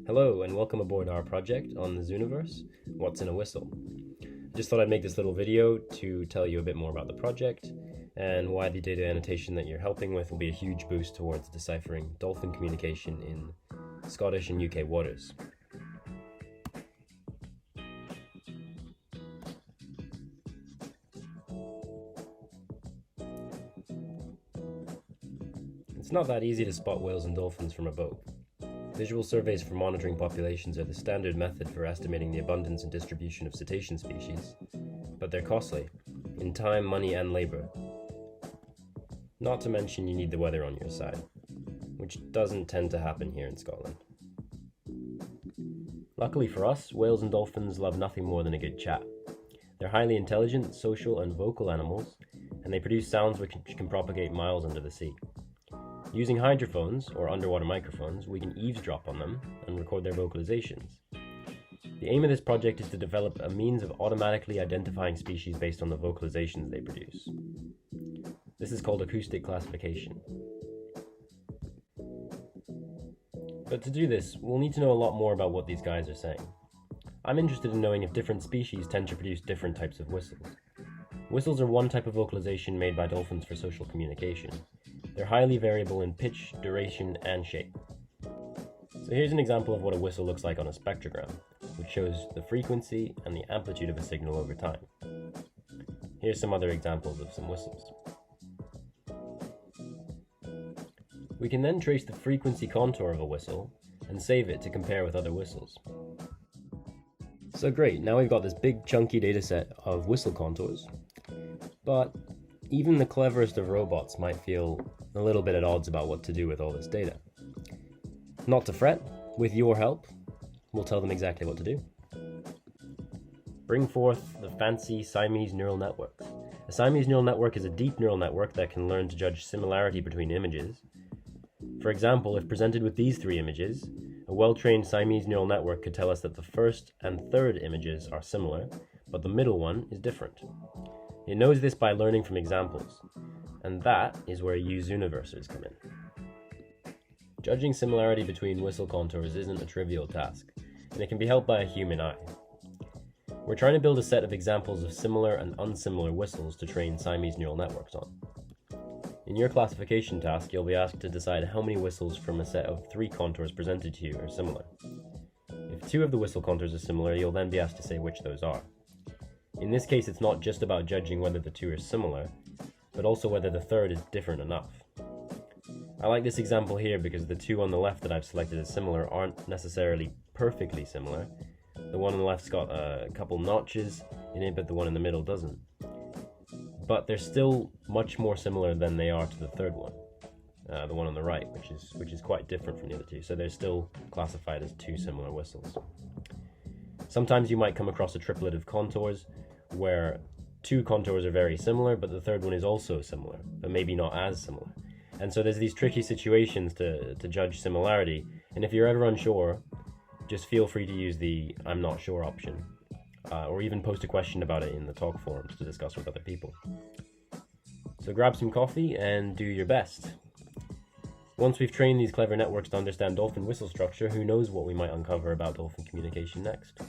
Hello and welcome aboard our project on the Zooniverse, What's in a Whistle. I just thought I'd make this little video to tell you a bit more about the project and why the data annotation that you're helping with will be a huge boost towards deciphering dolphin communication in Scottish and UK waters. It's not that easy to spot whales and dolphins from a boat. Visual surveys for monitoring populations are the standard method for estimating the abundance and distribution of cetacean species, but they're costly, in time, money, and labor. Not to mention you need the weather on your side, which doesn't tend to happen here in Scotland. Luckily for us, whales and dolphins love nothing more than a good chat. They're highly intelligent, social, and vocal animals, and they produce sounds which can propagate miles under the sea. Using hydrophones, or underwater microphones, we can eavesdrop on them and record their vocalizations. The aim of this project is to develop a means of automatically identifying species based on the vocalizations they produce. This is called acoustic classification. But to do this, we'll need to know a lot more about what these guys are saying. I'm interested in knowing if different species tend to produce different types of whistles. Whistles are one type of vocalization made by dolphins for social communication. They're highly variable in pitch, duration, and shape. So here's an example of what a whistle looks like on a spectrogram, which shows the frequency and the amplitude of a signal over time. Here's some other examples of some whistles. We can then trace the frequency contour of a whistle and save it to compare with other whistles. So great, now we've got this big chunky dataset of whistle contours, but even the cleverest of robots might feel a little bit at odds about what to do with all this data. Not to fret, with your help, we'll tell them exactly what to do. Bring forth the fancy Siamese neural network. A Siamese neural network is a deep neural network that can learn to judge similarity between images. For example, if presented with these three images, a well-trained Siamese neural network could tell us that the first and third images are similar, but the middle one is different. It knows this by learning from examples, and that is where you Zooniversers come in. Judging similarity between whistle contours isn't a trivial task, and it can be helped by a human eye. We're trying to build a set of examples of similar and unsimilar whistles to train Siamese neural networks on. In your classification task, you'll be asked to decide how many whistles from a set of 3 contours presented to you are similar. If 2 of the whistle contours are similar, you'll then be asked to say which those are. In this case, it's not just about judging whether the 2 are similar, but also whether the third is different enough. I like this example here because the 2 on the left that I've selected as similar aren't necessarily perfectly similar. The one on the left's got a couple notches in it, but the one in the middle doesn't. But they're still much more similar than they are to the third one, the one on the right, which is quite different from the other 2. So they're still classified as 2 similar whistles. Sometimes you might come across a triplet of contours where 2 contours are very similar, but the third one is also similar, but maybe not as similar. And so there's these tricky situations to judge similarity, and if you're ever unsure, just feel free to use the I'm not sure option, or even post a question about it in the talk forums to discuss with other people. So grab some coffee and do your best. Once we've trained these clever networks to understand dolphin whistle structure, who knows what we might uncover about dolphin communication next.